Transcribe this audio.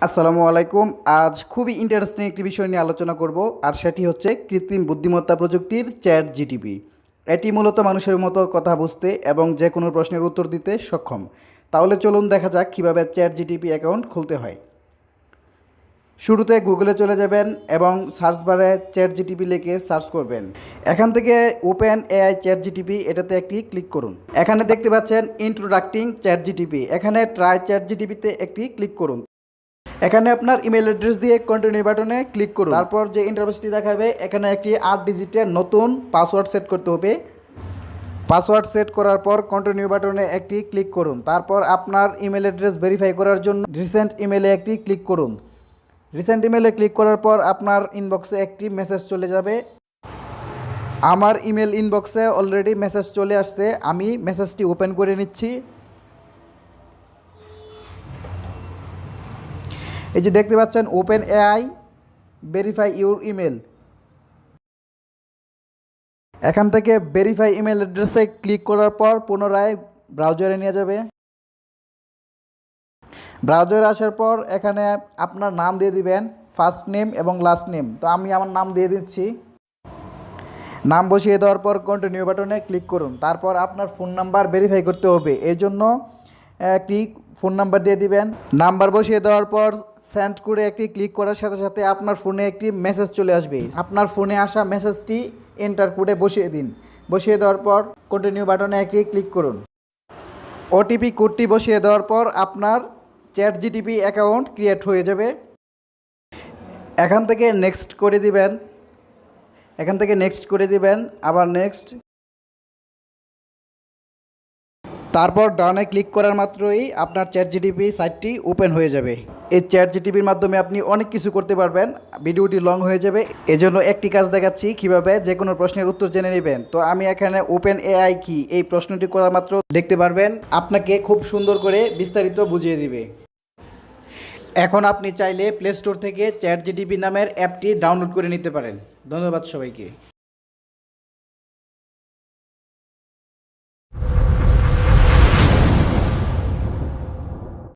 আসসালামু আলাইকুম। আজ খুবই ইন্টারেস্টিং একটি বিষয় নিয়ে আলোচনা করব, আর সেটি হচ্ছে কৃত্রিম বুদ্ধিমত্তা প্রযুক্তির চ্যাট জিটিপি। এটি মূলত মানুষের মতো কথা বুঝতে এবং যে কোনো প্রশ্নের উত্তর দিতে সক্ষম। তাহলে চলুন দেখা যাক কীভাবে চ্যাট জিটিপি অ্যাকাউন্ট খুলতে হয়। শুরুতে গুগলে চলে যাবেন এবং সার্চ বারে চ্যাট জিটিপি লিখে সার্চ করবেন। এখান থেকে ওপেন এআই চ্যাট জিটিপি এটাতে একটি ক্লিক করুন। এখানে দেখতে পাচ্ছেন ইন্ট্রোডাক্টিং চ্যাট জিটিপি, এখানে ট্রাই চ্যাট জিটিপিতে একটি ক্লিক করুন। এখানে আপনার ইমেল অ্যাড্রেস দিয়ে কন্টিনিউ বাটনে ক্লিক করুন। তারপর যে ইন্টারফেসটি দেখাবে এখানে একটি 8 ডিজিটের নতুন পাসওয়ার্ড সেট করতে হবে। পাসওয়ার্ড সেট করার পর কন্টিনিউ বাটনে একটি ক্লিক করুন। তারপর আপনার ইমেল অ্যাড্রেস ভেরিফাই করার জন্য রিসেন্ট ইমেলে একটি ক্লিক করুন। রিসেন্ট ইমেলে ক্লিক করার পর আপনার ইনবক্সে একটি মেসেজ চলে যাবে। আমার ইমেল ইনবক্সে অলরেডি মেসেজ চলে আসছে, আমি মেসেজটি ওপেন করে নিচ্ছি। এই যে দেখতে পাচ্ছেন open AI verify your email. এখান থেকে ভেরিফাই ইমেল অ্যাড্রেসে ক্লিক করার পর পুনরায় ব্রাউজারে নিয়ে যাবে। ব্রাউজারে আসার পর এখানে আপনার নাম দিয়ে দিবেন, ফার্স্ট নেম এবং লাস্ট নেম। তো আমি আমার নাম দিয়ে দিচ্ছি। নাম বসিয়ে দেওয়ার পর কন্টিনিউ বাটনে ক্লিক করুন। তারপর আপনার ফোন নাম্বার ভেরিফাই করতে হবে, এই জন্য একটি ফোন নাম্বার দিয়ে দিবেন। নাম্বার বসিয়ে দেওয়ার পর সেন্ড করে একটি ক্লিক করার সাথে সাথে আপনার ফোনে একটি মেসেজ চলে আসবে। আপনার ফোনে আসা মেসেজটি এন্টার করে বসিয়ে দিন। বসিয়ে দেওয়ার পর কন্টিনিউ বাটনে একটি ক্লিক করুন। ওটিপি কোডটি বসিয়ে দেওয়ার পর আপনার চ্যাট জিটিপি অ্যাকাউন্ট ক্রিয়েট হয়ে যাবে। এখান থেকে নেক্সট করে দিবেন, আবার নেক্সট। তারপর ডানে ক্লিক করার মাত্রই আপনার চ্যাট জিটিপি সাইটটি ওপেন হয়ে যাবে। এই চ্যাট জিটিপির মাধ্যমে আপনি অনেক কিছু করতে পারবেন। ভিডিওটি লং হয়ে যাবে, এজন্য একটি কাজ দেখাচ্ছি কিভাবে যে কোনো প্রশ্নের উত্তর জেনে নেবেন। তো আমি এখানে ওপেন এআই কি এই প্রশ্নটি করার মাত্র দেখতে পারবেন, আপনাকে খুব সুন্দর করে বিস্তারিত বুঝিয়ে দিবে। এখন আপনি চাইলে প্লে স্টোর থেকে চ্যাট জিটিপি নামের অ্যাপটি ডাউনলোড করে নিতে পারেন। ধন্যবাদ সবাইকে।